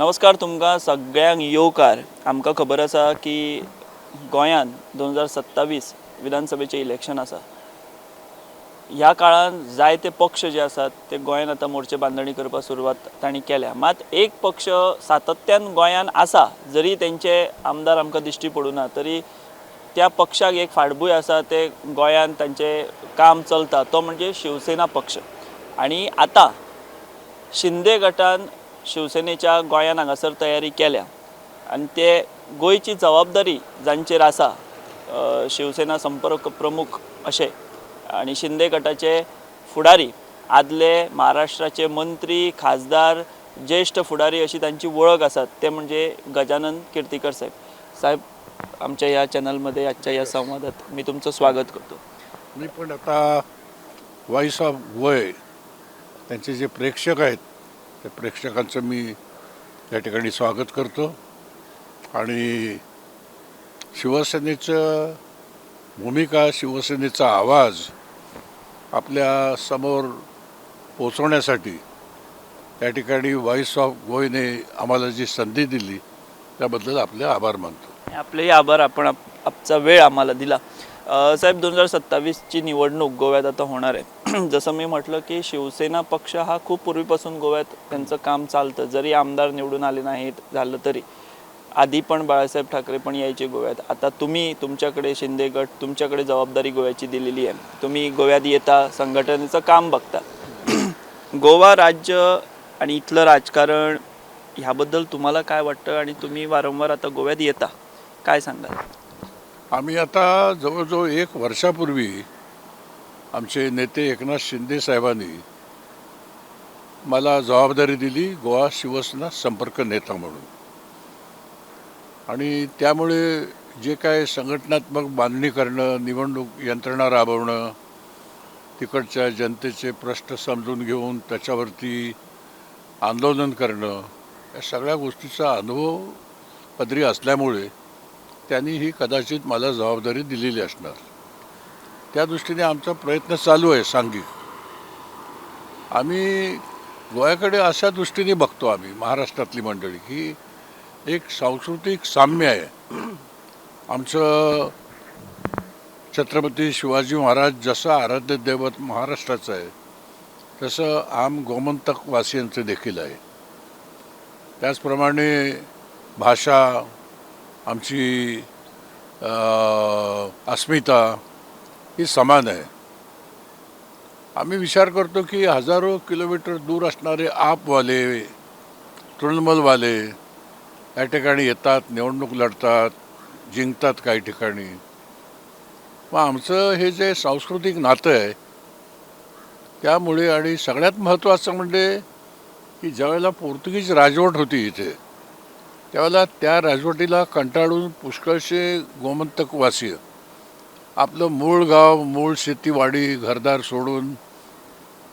नमस्कार तुमकां सगळ्यांक येवकार। आमकां खबर आसा की गोंयांत 2027 विधानसभेचें इलेक्शन आसा। ह्या काळान जायते पक्ष जे आसात ते गोंयांत आतां मोर्चे बांदणी करपाक सुरवात तांणी केल्या। मात एक पक्ष सातत्यान गोंयांत आसा, जरी तेंचे आमदार आमकां दिश्टी पडूना तरी त्या पक्षाक एक फाटभूंय आसा, ते गोंयांत तांचें काम चलता, तो म्हणजे शिवसेना पक्ष। आनी आतां शिंदे गटान शिवसेनेच्या गोंयांत हांगासर तयारी केल्या आनी ते गोंयची जबाबदारी जांचेर आसा, शिवसेना संपर्क प्रमुख अशें आनी शिंदे गटाचे फुडारी, आदले महाराष्ट्राचे मंत्री, खासदार, ज्येष्ठ फुडारी अशी तांची वळख आसा, ते म्हणजे गजानन किर्तीकर साहेब आमच्या ह्या चॅनलमध्ये आजच्या या संवादात मी तुमचं स्वागत करतो। मी पण आता व्हॉइस ऑफ गोय त्यांचे जे प्रेक्षक आहेत त्या प्रेक्षकांचं मी या ठिकाणी स्वागत करतो आणि शिवसेनेचं भूमिका, शिवसेनेचा आवाज आपल्या समोर पोचवण्यासाठी या ठिकाणी व्हॉइस ऑफ गोयने आम्हाला जी संधी दिली त्याबद्दल आपले आभार मानतो। आपलेही आभार, आपण आपचा वेळ आम्हाला दिला। साहेब 2027ची निवडणूक गोव्यात आता होणार आहे। जसं मी म्हटलं की शिवसेना पक्ष हा खूप पूर्वीपासून गोव्यात त्यांचं काम चालतं, जरी आमदार निवडून आले नाहीत झालं तरी। आधी पण बाळासाहेब ठाकरे पण यायचे गोव्यात। आता तुम्ही, तुमच्याकडे शिंदे गट, तुमच्याकडे जबाबदारी गोव्याची दिलेली आहे, तुम्ही गोव्यात येता, संघटनेचं काम बघता। गोवा राज्य आणि इथलं राजकारण ह्याबद्दल तुम्हाला काय वाटतं आणि तुम्ही वारंवार आता गोव्यात येता, काय सांगाल? आम्ही आता जवळजवळ 1 वर्षापूर्वी आमचे नेते एकनाथ शिंदे साहेबांनी मला जबाबदारी दिली गोवा शिवसेना संपर्क नेता म्हणून, आणि त्यामुळे जे काय संघटनात्मक बांधणी करणं, निवडणूक यंत्रणा राबवणं, तिकडच्या जनतेचे प्रश्न समजून घेऊन त्याच्यावरती आंदोलन करणं, या सगळ्या गोष्टीचा अनुभव पदरी असल्यामुळे त्यांनी ही कदाचित मला जबाबदारी दिलेली असणार। त्या दृष्टीने आमचा प्रयत्न चालू आहे सांघिक। आम्ही गोव्याकडे अशा दृष्टीने बघतो, आम्ही महाराष्ट्रातली मंडळी, की एक सांस्कृतिक साम्य आहे। आमचं छत्रपती शिवाजी महाराज जसं आराध्य दैवत महाराष्ट्राचं आहे तसं आम गोमंतक वासियांचं देखील आहे। त्याचप्रमाणे भाषा, आमची अस्मिता ही समान आहे। आम्ही विचार करतो की हजारो किलोमीटर दूर असणारे आपवाले, तृणमूलवाले या ठिकाणी येतात, निवडणूक लढतात, जिंकतात काही ठिकाणी। मग आमचं हे जे सांस्कृतिक नातं आहे त्यामुळे, आणि सगळ्यात महत्त्वाचं म्हणजे की ज्यावेळेला पोर्तुगीज राजवट होती इथे, त्यावेळेला त्या राजवटीला कंटाळून पुष्कळशे गोमंतकवासीय आपलं मूळ गाव, मूळ शेतीवाडी, घरदार सोडून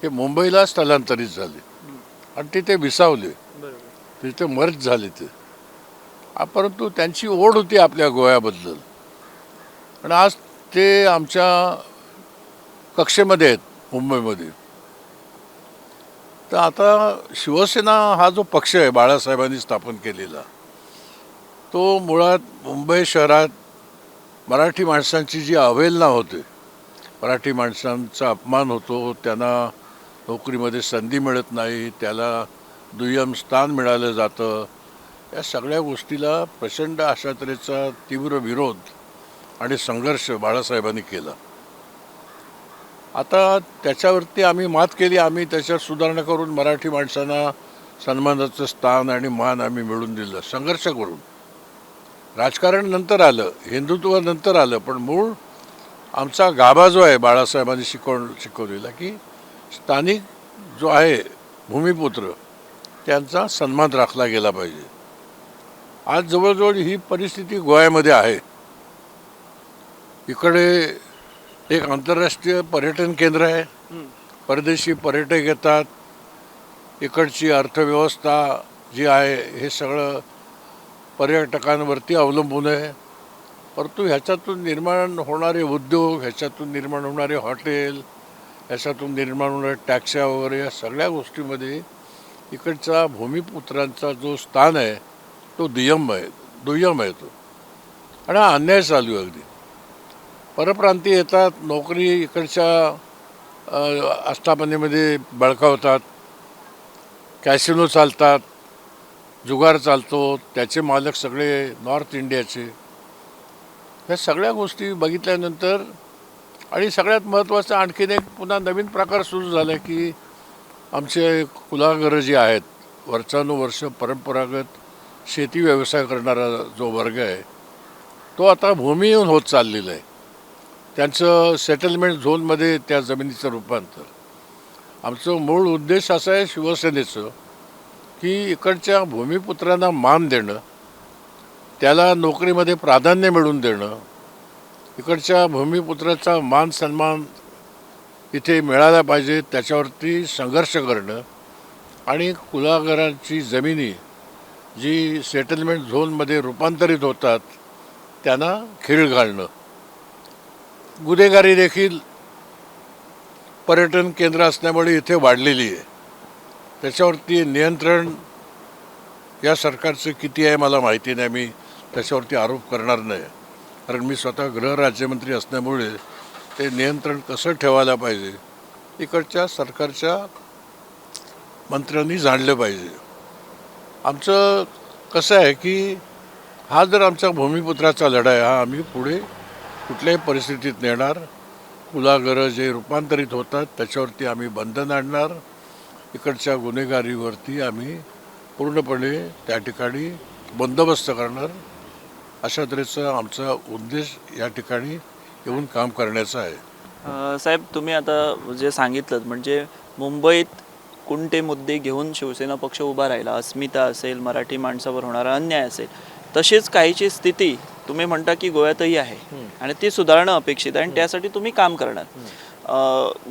हे मुंबईला स्थलांतरित झाले आणि तिथे विसावले, तिथे मर्ज झाले ते। परंतु त्यांची ओढ होती आपल्या गोव्याबद्दल, आणि आज ते आमच्या कक्षेमध्ये आहेत मुंबईमध्ये। तर आता शिवसेना हा जो पक्ष आहे बाळासाहेबांनी स्थापन केलेला, तो मुळात मुंबई शहरात मराठी माणसांची जी अवहेलना होते, मराठी माणसांचा अपमान होतो, त्यांना नोकरीमध्ये संधी मिळत नाही, त्याला दुय्यम स्थान मिळालं जातं, या सगळ्या गोष्टीला प्रचंड अशा तऱ्हेचा तीव्र विरोध आणि संघर्ष बाळासाहेबांनी केला। आता त्याच्यावरती आम्ही मात केली, आम्ही त्याच्यात सुधारणा करून मराठी माणसांना सन्मानाचं स्थान आणि मान आम्ही मिळवून दिलं, संघर्ष करून। राजकारण नंतर आलं, हिंदुत्व नंतर आलं, पण मूळ आमचा गाभा जो आहे बाळासाहेबांनी शिकवलेला, की स्थानिक जो आहे भूमिपुत्र त्यांचा सन्मान राखला गेला पाहिजे। आज जवळजवळ ही परिस्थिती गोव्यामध्ये आहे। इकडे एक आंतरराष्ट्रीय पर्यटन केंद्र आहे, परदेशी पर्यटक येतात, इकडची अर्थव्यवस्था जी आहे हे सगळं पर्यटकांवरती अवलंबून आहे। परंतु ह्याच्यातून निर्माण होणारे उद्योग, ह्याच्यातून निर्माण होणारे हॉटेल, ह्याच्यातून निर्माण होणारे टॅक्स्या वगैरे, या सगळ्या गोष्टीमध्ये इकडचा भूमिपुत्रांचा जो स्थान आहे तो दुय्यम आहे तो. आणि हा अन्याय चालू आहे अगदी. परप्रांतीय येतात, नोकरी इकडच्या आस्थापनेमध्ये बळकावतात, कॅसिनो चालतात, जुगार चालतो, त्याचे मालक सगळे नॉर्थ इंडियाचे. ह्या सगळ्या गोष्टी बघितल्यानंतर आणि सगळ्यात महत्त्वाचं आणखीन एक पुन्हा नवीन प्रकार सुरू झाला की आमचे कुलाघरं जी आहेत, वर्षानुवर्ष परंपरागत शेती व्यवसाय करणारा जो वर्ग आहे तो आता भूमिहीन होत चाललेला आहे. त्यांचं सेटलमेंट झोनमध्ये त्या जमिनीचं रूपांतर. आमचं मूळ उद्देश असा आहे शिवसेनेचं की इकडच्या भूमिपुत्रांना मान देणं, त्याला नोकरीमध्ये प्राधान्य मिळवून देणं, इकडच्या भूमिपुत्राचा मान सन्मान इथे मिळाला पाहिजे त्याच्यावरती संघर्ष करणं आणि कुलाघरांची जमिनी जी सेटलमेंट झोनमध्ये रूपांतरित होतात त्यांना खीळ घालणं. गुन्हेगारी देखील पर्यटन केंद्र असल्यामुळे इथे वाढलेली आहे. त्याच्यावरती नियंत्रण या सरकारचं किती आहे मला माहिती नाही, मी त्याच्यावरती आरोप करणार नाही, कारण मी स्वतः गृहराज्यमंत्री असल्यामुळे ते नियंत्रण कसं ठेवायला पाहिजे इकडच्या सरकारच्या मंत्र्यांनी जाणलं पाहिजे. आमचं कसं आहे की हा जर आमचा भूमिपुत्राचा लढा आहे, हा आम्ही पुढे कुठल्याही परिस्थितीत नेणार. कुलाघरं जे रूपांतरित होतात त्याच्यावरती आम्ही बंधन आणणार. इकडच्या गुन्हेगारीवरती आम्ही पूर्णपणे त्या ठिकाणी बंदोबस्त करणार. अशा तऱ्हेचा आमचा उद्देश या ठिकाणी येऊन काम करण्याचा आहे. साहेब, तुम्ही आता जे सांगितलं म्हणजे मुंबईत कोणते मुद्दे घेऊन शिवसेना पक्ष उभा राहिला, अस्मिता असेल, मराठी माणसावर होणारा अन्याय असेल, तशीच काहीची स्थिती तुम्ही म्हणता की गोव्यातही आहे आणि ती सुधारणं अपेक्षित आहे आणि त्यासाठी तुम्ही काम करणार.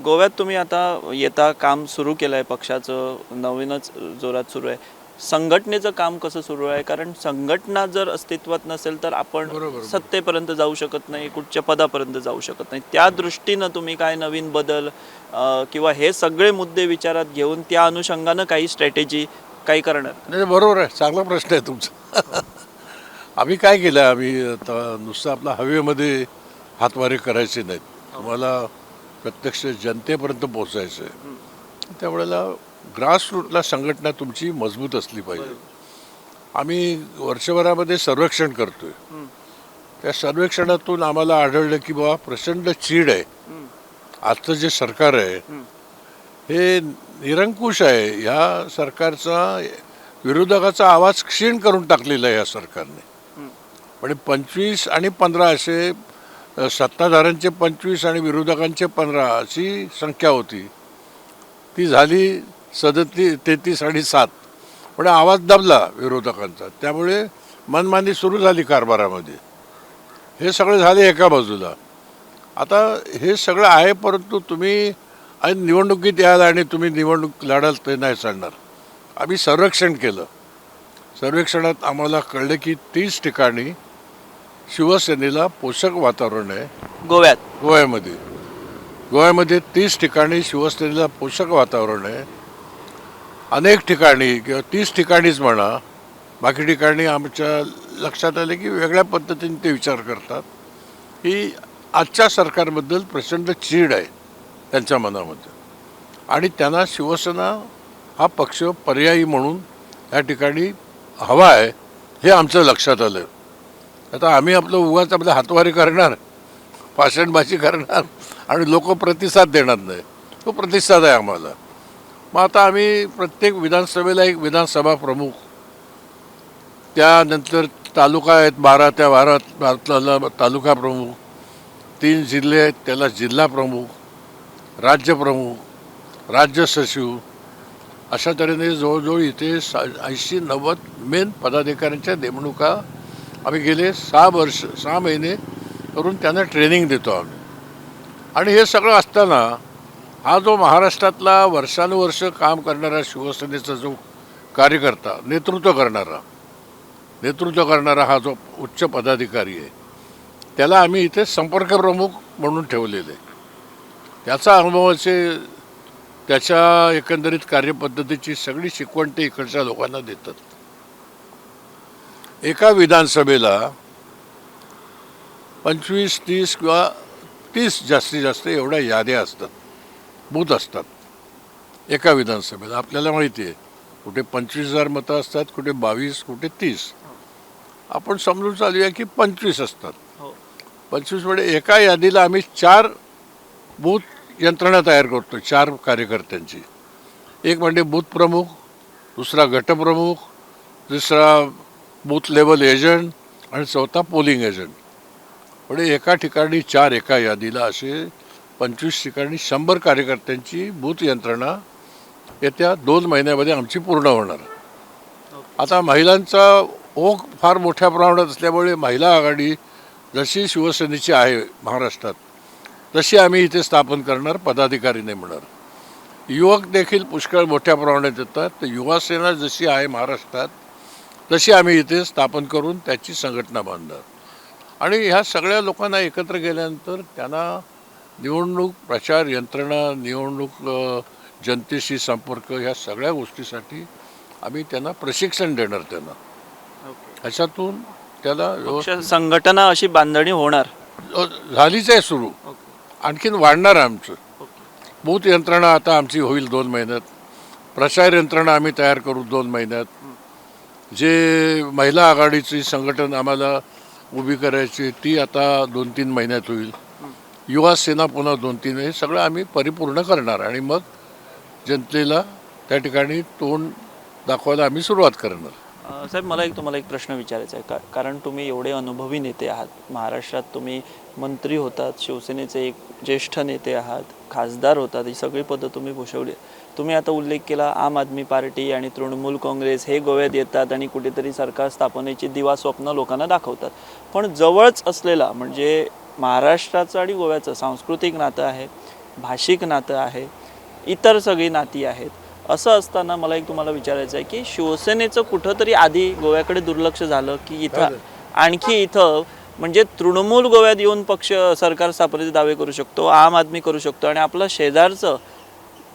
गोव्यात तुम्ही आता येता काम सुरू केलं आहे, पक्षाचं नवीनच जोरात सुरू आहे. संघटनेचं काम कसं सुरू आहे? कारण संघटना जर अस्तित्वात नसेल तर आपण सत्तेपर्यंत जाऊ शकत नाही, कुठच्या पदापर्यंत जाऊ शकत नाही. त्या दृष्टीनं तुम्ही काय नवीन बदल किंवा हे सगळे मुद्दे विचारात घेऊन त्या अनुषंगानं काही स्ट्रॅटेजी काही करणार? नाही, बरोबर आहे, चांगला प्रश्न आहे तुमचा. आम्ही काय केलं, आम्ही आता नुसतं आपला हवेमध्ये हातवारे करायचे नाहीत, आम्हाला प्रत्यक्ष जनतेपर्यंत पोचायचं आहे. त्यावेळेला ग्रासरूटला संघटना तुमची मजबूत असली पाहिजे. आम्ही वर्षभरामध्ये सर्वेक्षण करतोय, त्या सर्वेक्षणातून आम्हाला आढळलं की बाबा प्रचंड चीड आहे. आजचं जे सरकार आहे हे निरंकुश आहे. ह्या सरकारचा विरोधकाचा आवाज क्षीण करून टाकलेला आहे या सरकारने. म्हणजे 25 आणि 15 असे सत्ताधाऱ्यांचे 25 आणि विरोधकांचे 15 अशी संख्या होती, ती झाली 33 आणि 7. म्हणजे आवाज दाबला विरोधकांचा, त्यामुळे मनमानी सुरू झाली कारभारामध्ये. हे सगळं झाले एका बाजूला. आता हे सगळं आहे, परंतु तुम्ही निवडणुकीत याल आणि तुम्ही निवडणूक लढाल ते नाही चालणार. आम्ही सर्वेक्षण केलं, सर्वेक्षणात आम्हाला कळलं की 30 ठिकाणी शिवसेनेला पोषक वातावरण आहे. गोव्यामध्ये 30 ठिकाणी शिवसेनेला पोषक वातावरण आहे. अनेक ठिकाणी किंवा 30 ठिकाणीच म्हणा, बाकी ठिकाणी आमच्या लक्षात आले की वेगळ्या पद्धतीने ते विचार करतात की आजच्या सरकारबद्दल प्रचंड चीड आहे त्यांच्या मनामध्ये आणि त्यांना शिवसेना हा पक्ष पर्यायी म्हणून या ठिकाणी हवा आहे, हे आमचं लक्षात आलं. आता आम्ही उगाच आपल्या हातवारी करणार, भाषणबाजी करणार आणि लोक प्रतिसाद देणार नाही, तो प्रतिसाद आहे आम्हाला. मग आता आम्ही प्रत्येक विधानसभेला एक विधानसभा प्रमुख, त्यानंतर तालुका आहेत 12, त्या 12 तालुका प्रमुख, 3 जिल्हे आहेत त्याला जिल्हा प्रमुख, राज्य प्रमुख, राज्य सचिव, अशा तऱ्हेने जवळजवळ इथे 80-90 मेन पदाधिकाऱ्यांच्या नेमणुका आम्ही गेले 6 महिने करून त्यांना ट्रेनिंग देतो आम्ही. आणि हे सगळं असताना हा जो महाराष्ट्रातला वर्षानुवर्ष काम करणारा शिवसेनेचा जो कार्यकर्ता, नेतृत्व करणारा हा जो उच्च पदाधिकारी आहे, त्याला आम्ही इथे संपर्क प्रमुख म्हणून ठेवलेले. त्याचा अनुभवाचे त्याच्या एकंदरीत कार्यपद्धतीची सगळी शिकवण ते इकडच्या लोकांना देतात. एका विधानसभेला 25, 30 किंवा 30 जास्तीत जास्त एवढ्या याद्या असतात, बूथ असतात एका विधानसभेला. आपल्याला माहिती आहे कुठे 25,000 मतं असतात, कुठे 22, कुठे 30. आपण समजून चालूया की 25 असतात. 25 मध्ये एका यादीला आम्ही 4 बूथ यंत्रणा तयार करतो, 4 कार्यकर्त्यांची. एक म्हणजे बूथ प्रमुख, दुसरा गटप्रमुख, तिसरा बूथ लेवल एजंट आणि चौथा पोलिंग एजंट. म्हणजे एका ठिकाणी 4 एका यादीला असे 25 ठिकाणी 100 कार्यकर्त्यांची बूथ यंत्रणा येत्या 2 महिन्यामध्ये आमची पूर्ण होणार. आता महिलांचा ओघ फार मोठ्या प्रमाणात असल्यामुळे महिला आघाडी जशी शिवसेनेची आहे महाराष्ट्रात तशी आम्ही इथे स्थापन करणार, पदाधिकारी नेमणार. युवक देखील पुष्कळ मोठ्या प्रमाणात येतात. तर युवा सेना जशी आहे महाराष्ट्रात तशी आम्ही इथे स्थापन करून त्याची संघटना बांधणार. आणि ह्या सगळ्या लोकांना एकत्र केल्यानंतर त्यांना निवडणूक प्रचार यंत्रणा, निवडणूक जनतेशी संपर्क, ह्या सगळ्या गोष्टीसाठी आम्ही त्यांना प्रशिक्षण देणार. त्यांना ह्याच्यातून त्याला पक्ष संघटना अशी बांधणी होणार, झालीच आहे सुरू, आणखीन वाढणार आमचं. बूथ यंत्रणा आता आमची होईल 2 महिन्यात. प्रचार यंत्रणा आम्ही तयार करू 2 महिन्यात. जे महिला आघाडीची संघटन आम्हाला उभी करायची ती आता 2-3 महिन्यात होईल. युवा सेना पुन्हा 2-3, हे सगळं आम्ही परिपूर्ण करणार आणि मग जनतेला त्या ठिकाणी तोंड दाखवायला आम्ही सुरुवात करणार. साहेब, मला तुम्हाला एक प्रश्न विचारायचा आहे. कारण तुम्ही एवढे अनुभवी नेते आहात, महाराष्ट्रात तुम्ही मंत्री होतात, शिवसेनेचे एक ज्येष्ठ नेते आहात, खासदार होतात, ही सगळी पदं तुम्ही भूषवली. तुम्ही आता उल्लेख केला आम आदमी पार्टी आणि तृणमूल काँग्रेस हे गोव्यात येतात आणि कुठेतरी सरकार स्थापनेची दिवा स्वप्न लोकांना दाखवतात. पण जवळच असलेला म्हणजे महाराष्ट्राचं आणि गोव्याचं सांस्कृतिक नातं आहे, भाषिक नातं आहे, इतर सगळी नाती आहेत. असं असताना मला एक तुम्हाला विचारायचं आहे की शिवसेनेचं कुठंतरी आधी गोव्याकडे दुर्लक्ष झालं की इथं आणखी इथं म्हणजे तृणमूल गोव्यात येऊन पक्ष सरकार स्थापनेचे दावे करू शकतो, आम आदमी करू शकतो आणि आपलं शेजारचं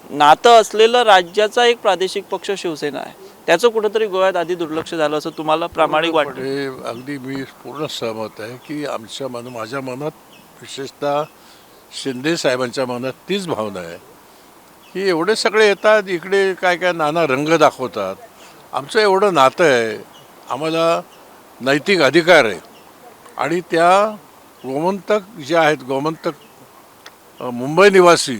नातं असलेलं राज्याचा एक प्रादेशिक पक्ष शिवसेना आहे, त्याचं कुठंतरी गोव्यात आधी दुर्लक्ष झालं असं तुम्हाला प्रामाणिक वाटतं? अगदी मी पूर्ण सहमत आहे की माझ्या मनात विशेषतः शिंदे साहेबांच्या मनात तीच भावना आहे की एवढे सगळे येतात इकडे, काय काय नाना रंग दाखवतात. आमचं एवढं नातं आहे, आम्हाला नैतिक अधिकार आहे आणि त्या गोमंतक जे आहेत, गोमंतक मुंबई निवासी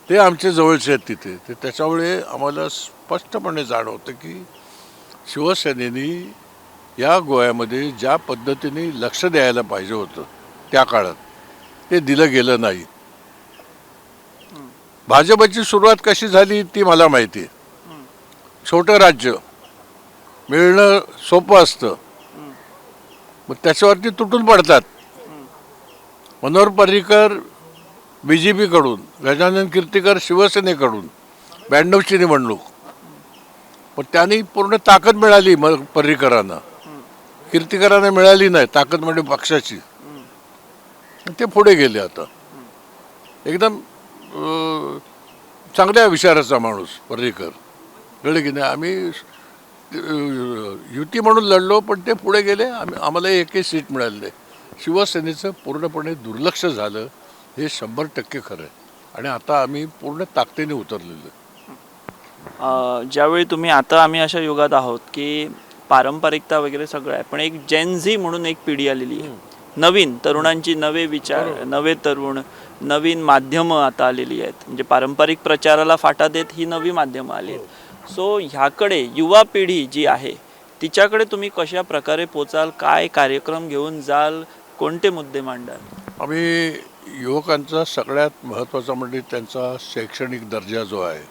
ते आमचे जवळचे आहेत तिथे. ते त्याच्यामुळे आम्हाला स्पष्टपणे जाणवतं की शिवसेनेने या गोव्यामध्ये ज्या पद्धतीने लक्ष द्यायला पाहिजे होतं त्या काळात ते दिलं गेलं नाही. भाजपची सुरुवात कशी झाली ती मला माहिती आहे. छोटं राज्य मिळणं सोपं असतं, मग त्याच्यावरती तुटून पडतात. मनोहर पर्रीकर BJP-कडून, गजानन कीर्तीकर शिवसेनेकडून 92ची निवडणूक, पण त्यांनी पूर्ण ताकद मिळाली मग पर्रीकरांना, कीर्तीकरांना मिळाली नाही ताकद म्हणजे पक्षाची. ते पुढे गेले. आता एकदम चांगल्या विचाराचा माणूस पर्रीकर, कळलं की नाही. आम्ही युती म्हणून लढलो पण ते पुढे गेले, आम्हाला एकही सीट मिळाली नाही. शिवसेनेचं पूर्णपणे दुर्लक्ष झालं हे 100% खरं आहे आणि आता आम्ही पूर्ण ताकदीने उतरलेलो आहे. ज्यावेळी तुम्ही आता आम्ही अशा युगात आहोत की पारंपरिकता वगैरे सगळं आहे, पण एक जेनझी म्हणून एक पिढी आलेली आहे, नवीन तरुणांची नवे विचार, नवे तरुण, नवीन माध्यमं आता आलेली आहेत. म्हणजे पारंपरिक प्रचाराला फाटा देत ही नवी माध्यमं आली आहेत. सो ह्याकडे युवा पिढी जी आहे तिच्याकडे तुम्ही कशा प्रकारे पोचाल, काय कार्यक्रम घेऊन जाल, कोणते मुद्दे मांडाल? आम्ही युवकांचा सगळ्यात महत्त्वाचा म्हणजे त्यांचा शैक्षणिक दर्जा जो आहे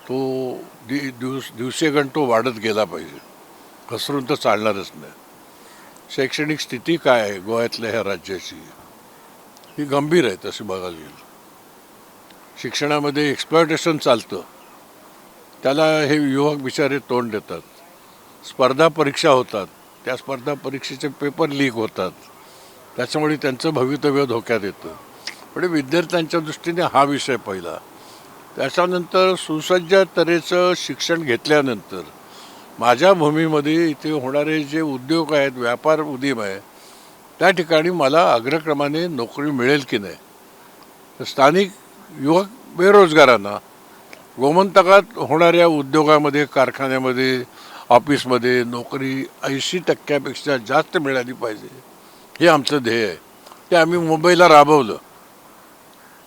तो दिवसेगण तो वाढत गेला पाहिजे, घसरून तर चालणारच नाही. शैक्षणिक स्थिती काय आहे गोव्यातल्या ह्या राज्याची, ही गंभीर आहे तशी बघायला गेलं. शिक्षणामध्ये एक्सप्लॉयटेशन चालतं, त्याला हे युवक बिचारे तोंड देतात. स्पर्धा परीक्षा होतात, त्या स्पर्धा परीक्षेचे पेपर लीक होतात, त्याच्यामुळे त्यांचं भवितव्य धोक्यात येतं. म्हणजे विद्यार्थ्यांच्या दृष्टीने हा विषय पहिला. त्याच्यानंतर सुसज्ज तऱ्हेचं शिक्षण घेतल्यानंतर माझ्या भूमीमध्ये इथे होणारे जे उद्योग आहेत, व्यापार उदीम आहे, त्या ठिकाणी मला अग्रक्रमाने नोकरी मिळेल की नाही. तर स्थानिक युवक बेरोजगारांना गोमंतकात होणाऱ्या उद्योगामध्ये, कारखान्यामध्ये, ऑफिसमध्ये नोकरी 80% जास्त मिळाली पाहिजे, हे आमचं ध्येय आहे. ते आम्ही मुंबईला राबवलं,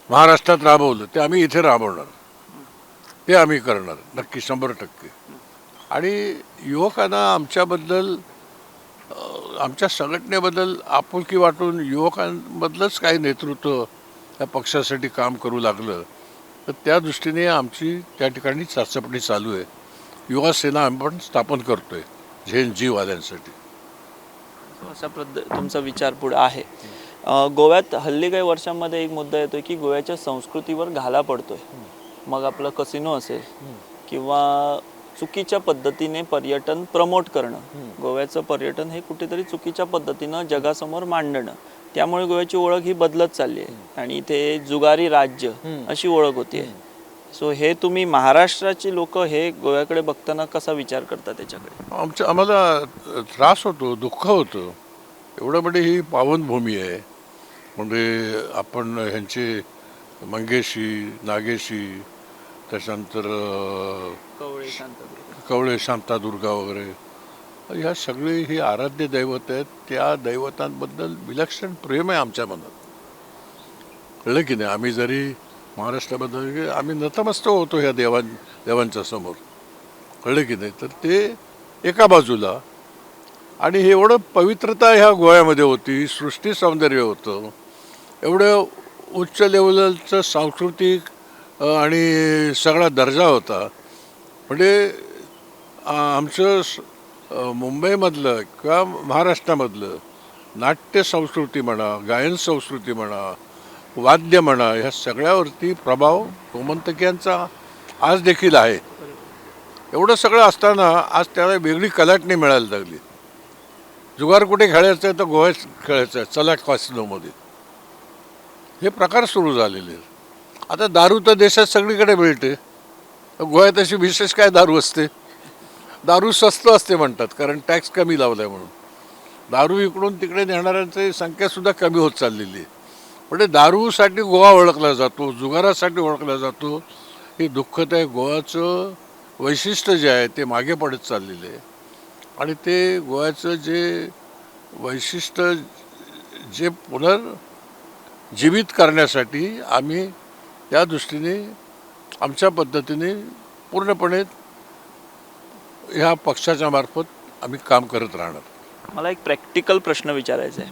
महाराष्ट्रात राबवलं, ते आम्ही इथे राबवणार. ते आम्ही करणार नक्की 100%. आणि युवकांना आमच्याबद्दल, आमच्या संघटनेबद्दल आपुलकी वाटून युवकांमधलंच काही नेतृत्व त्या पक्षासाठी काम करू लागलं, तर त्या दृष्टीने आमची त्या ठिकाणी चाचपणी चालू आहे. युवा सेना आपण स्थापन करतोय झेन जीवाल्यांसाठी. अशा तुमचा विचार पुढे आहे. गोव्यात हल्ली काही वर्षांमध्ये एक मुद्दा येतोय की गोव्याच्या संस्कृतीवर घाला पडतोय. मग आपलं कसिनो असेल किंवा चुकीच्या पद्धतीने पर्यटन प्रमोट करणं, गोव्याचं पर्यटन हे कुठेतरी चुकीच्या पद्धतीनं जगासमोर मांडणं, त्यामुळे गोव्याची ओळख ही बदलत चालली आहे आणि इथे जुगारी राज्य अशी ओळख होतीये. सो हे तुम्ही महाराष्ट्राची लोक हे गोव्याकडे बघताना कसा विचार करता त्याच्याकडे? आम्हाला त्रास होतो, दुःख होतं. एवढं म्हणजे ही पावनभूमी आहे. म्हणजे आपण ह्यांचे मंगेशी, नागेशी, त्याच्यानंतर कवळे शांतादुर्गा वगैरे, ह्या सगळे ही आराध्य दैवत आहेत. त्या दैवतांबद्दल विलक्षण प्रेम आहे आमच्या मनात. कळलं की नाही? आम्ही जरी महाराष्ट्राबद्दल आम्ही नतमस्तक होतो ह्या देवांच्या समोर. कळलं की नाही? तर ते एका बाजूला. आणि हे एवढं पवित्रता ह्या गोव्यामध्ये होती, सृष्टी सौंदर्य होतं, एवढं उच्च लेवलचं सांस्कृतिक आणि सगळा दर्जा होता. म्हणजे आमचं मुंबईमधलं किंवा महाराष्ट्रामधलं नाट्य संस्कृती म्हणा, गायन संस्कृती म्हणा, वाद्य म्हणा, ह्या सगळ्यावरती प्रभाव गोमंतकीयांचा आज देखील आहे. एवढं सगळं असताना आज त्याला वेगळी कलाटणी मिळायला लागली. जुगार कुठे खेळायचं आहे तर गोव्यात खेळायचं आहे, चला कॅसिनोमध्ये, हे प्रकार सुरू झालेले आहेत. आता दारू तर देशात सगळीकडे मिळते, गोव्यात अशी विशेष काय दारू असते? दारू स्वस्त असते म्हणतात, कारण टॅक्स कमी लावला आहे म्हणून. दारू इकडून तिकडे नेणाऱ्यांची संख्यासुद्धा कमी होत चाललेली आहे. म्हणजे दारूसाठी गोवा ओळखला जातो, जुगारासाठी ओळखला जातो. हे दुःखद आहे. गोव्याचं वैशिष्ट्य जे आहे ते मागे पडत चाललेलं आहे. आणि ते गोव्याचं जे वैशिष्ट्य जे पुनर्जीवित करण्यासाठी आम्ही त्या दृष्टीने आमच्या पद्धतीने पूर्णपणे ह्या पक्षाच्या मार्फत आम्ही काम करत राहणार. मला एक प्रॅक्टिकल प्रश्न विचारायचा आहे.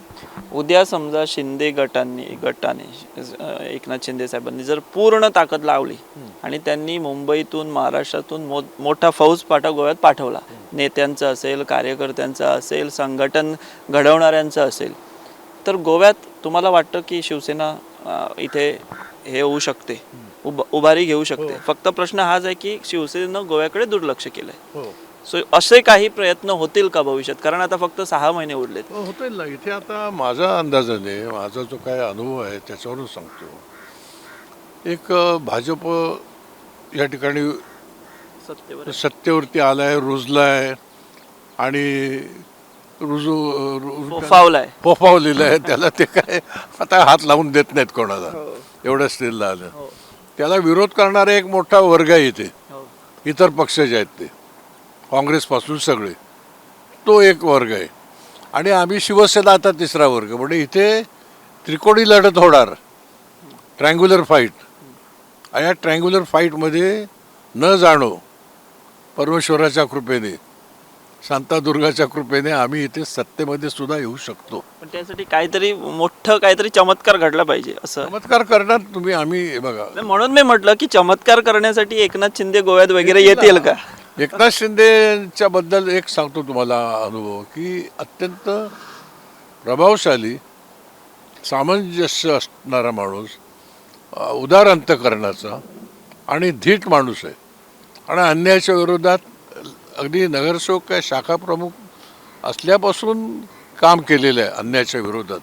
उद्या समजा शिंदे गटाने एकनाथ शिंदे साहेबांनी जर पूर्ण ताकद लावली आणि त्यांनी मुंबईतून, महाराष्ट्रातून मोठा फौजफाटा गोव्यात पाठवला, नेत्यांचं असेल, कार्यकर्त्यांचं असेल, संघटन घडवणाऱ्यांचं असेल, तर गोव्यात तुम्हाला वाटतं की शिवसेना इथे हे होऊ शकते, उभारी घेऊ शकते? फक्त प्रश्न हाच आहे की शिवसेनेनं गोव्याकडे दुर्लक्ष केलंय. सो असे काही प्रयत्न होतील का भविष्यात? कारण आता फक्त 6 महिने उरलेत. होतील ना. इथे आता माझ्या अंदाजाने, माझा जो काय अनुभव आहे त्याच्यावरून सांगतो. एक भाजप या ठिकाणी सत्तेवरती आलाय, रुजलाय आणि फोफावलेलं आहे. त्याला ते काय आता हात लावून देत नाहीत कोणाला, एवढं स्थिरला आलं. त्याला विरोध करणारा एक मोठा वर्ग आहे इथे, इतर पक्ष जे आहेत ते, काँग्रेसपासून सगळे, तो एक वर्ग आहे. आणि आम्ही शिवसेना आता तिसरा वर्ग. म्हणजे इथे त्रिकोणी लढत होणार, ट्रँग्युलर फाईट. या ट्रँग्युलर फाईटमध्ये न जाणो परमेश्वराच्या कृपेने, शांतादुर्गाच्या कृपेने आम्ही इथे सत्तेमध्ये सुद्धा येऊ शकतो. पण त्यासाठी काहीतरी मोठं काहीतरी चमत्कार घडला पाहिजे. असं चमत्कार करणार तुम्ही, आम्ही बघा. म्हणून मी म्हटलं की चमत्कार करण्यासाठी एकनाथ शिंदे गोव्यात वगैरे येतील का? एकनाथ शिंदेच्या बद्दल एक सांगतो तुम्हाला अनुभव, की अत्यंत प्रभावशाली, सामंजस्य असणारा माणूस, उदार अंतकरणाचा आणि धीट माणूस आहे. आणि अन्यायाच्या विरोधात अगदी नगरसेवक काय शाखा प्रमुख असल्यापासून काम केलेलं आहे अन्यायाच्या विरोधात.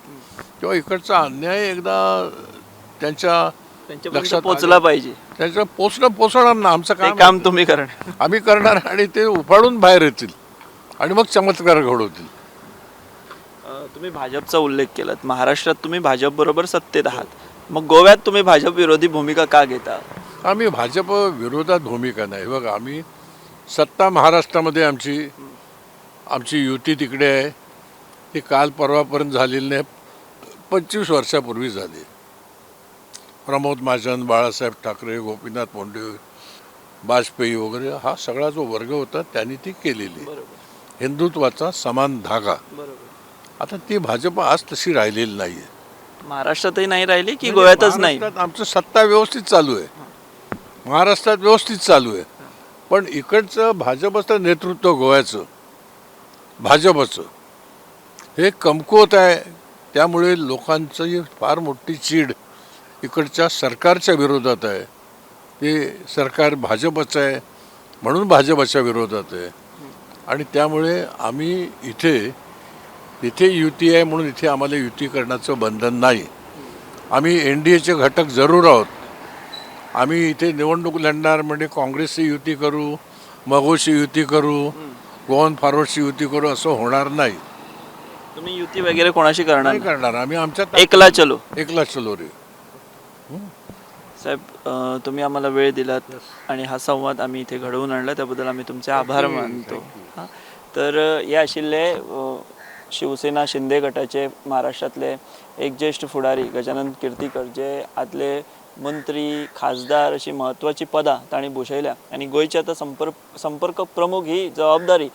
तेव्हा इकडचा अन्याय एकदा त्यांच्या त्यांच्यापर्यंत लक्षात पोहोचला पाहिजे, त्याचं पोचणार ना आमचं ते काम काम तुम्ही करणार. आम्ही करणार आणि ते उफाळून बाहेर येतील आणि मग चमत्कार घडवतील. तुम्ही भाजपचा उल्लेख केलात, महाराष्ट्रात तुम्ही भाजप बरोबर सत्तेत आहात, मग गोव्यात तुम्ही भाजप विरोधी भूमिका का घेता? आम्ही भाजप विरोधात भूमिका नाही. बघा, आम्ही सत्ता महाराष्ट्रामध्ये आमची युती तिकडे आहे. ती काल परवापर्यंत झालेली नाही, 25 वर्षापूर्वी झाली. प्रमोद महाजन, बाळासाहेब ठाकरे, गोपीनाथ मुंडे, वाजपेयी वगैरे हा सगळा जो वर्ग होता त्यांनी ती केलेली. हिंदुत्वाचा समान धागा. आता ती भाजप आज तशी राहिलेली नाही आहे. महाराष्ट्रातही नाही राहिली की गोव्यातच नाही? महाराष्ट्रात आमचं सत्ता व्यवस्थित चालू आहे, महाराष्ट्रात व्यवस्थित चालू आहे. पण इकडचं भाजपचं नेतृत्व गोव्याचं भाजपचं हे कमकुवत आहे. त्यामुळे लोकांची फार मोठी चीड इकडच्या सरकारच्या विरोधात आहे. ते सरकार भाजपचं आहे म्हणून भाजपच्या विरोधात आहे. आणि त्यामुळे आम्ही इथे युती आहे म्हणून इथे आम्हाला युती करण्याचं बंधन नाही. आम्ही NDAचे घटक जरूर आहोत. आम्ही इथे निवडणूक लढणार म्हणजे काँग्रेसची युती करू, मगोशी युती करू, गोवन फॉरवर्डची युती करू असं होणार नाही. तुम्ही युती वगैरे कोणाशी करणार नाही नाही? करणार. आम्ही आमच्या एकला चलो. एकला चलो रे. साहेब, तुम्ही आम्हाला वेळ दिलात आणि हा संवाद आम्ही इथे घडवून आणला, त्याबद्दल आम्ही तुमचे आभार मानतो. हां, तर हे आशिल्ले शिवसेना शिंदे गटाचे महाराष्ट्रातले एक ज्येष्ठ फुडारी गजानन कीर्तीकर, जे आदले मंत्री, खासदार अशी महत्वाची पदां तांणी भुशयल्या आणि गोंयचे आता संपर्क प्रमुख ही जबाबदारी,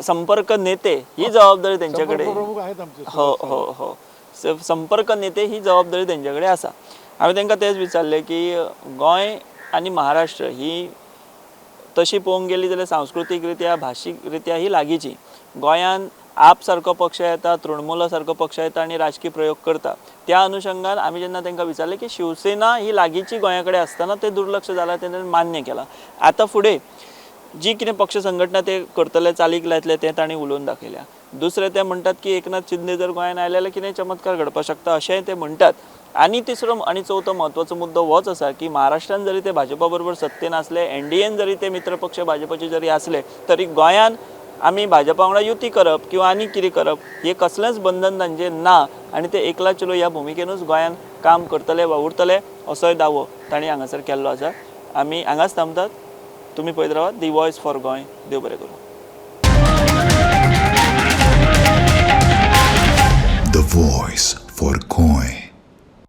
संपर्क नेते ही जबाबदारी त्यांच्याकडे. हो हो हो, संपर्क नेते ही जबाबदारी त्यांच्याकडे आसा. हांवें तांकां तेच विचारलें की गोंय आनी महाराष्ट्र ही तशी पळोवंक गेली जाल्यार सांस्कृतीक रित्या, भाशीक रित्या ही लागींची. गोंयान आप सारको पक्ष येता, तृणमूल सारको पक्ष येता आणि राजकीय प्रयोग करता. त्या अनुषंगान आमी जेन्ना तांकां विचारलें की शिवसेना ही लागींची गोंया कडेन आसतना ते दुर्लक्ष जालां, तेणें मान्य केलां. आतां फुडें जी कितें पक्ष संघटना ते करतले, चालीक लायतले तें तांणी उलोवन दाखयल्या. दुसरे ते म्हणटात की एकनाथ शिंदे जर गोंयान आयले जाल्यार कितें चमत्कार घडपाक शकता अशेंय ते म्हणटात. आणि तिसरो आणि चवथो म्हत्वाचो मुद्दो होच आसा की महाराष्ट्रान जरी ते भाजपा बरोबर सत्तेन आसले, NDAन जरी ते मित्र पक्ष भाजपाचे जरी आसले, तरी गोंयान आमी भाजपा वांगडा युती करप किंवा आनी कितें करप हे कसलेंच बंधन तांचें ना. आणि ते एकला चलो ह्या भुमिकेनूच गोंयान काम करतले वा उरतले असोय दावो तांणी हांगासर केल्लो आसा. आमी हांगाच थांबतात. तुमी पळयत रावात दी वॉयस फॉर गोंय. देव बरें करूं. The Voice for Goy.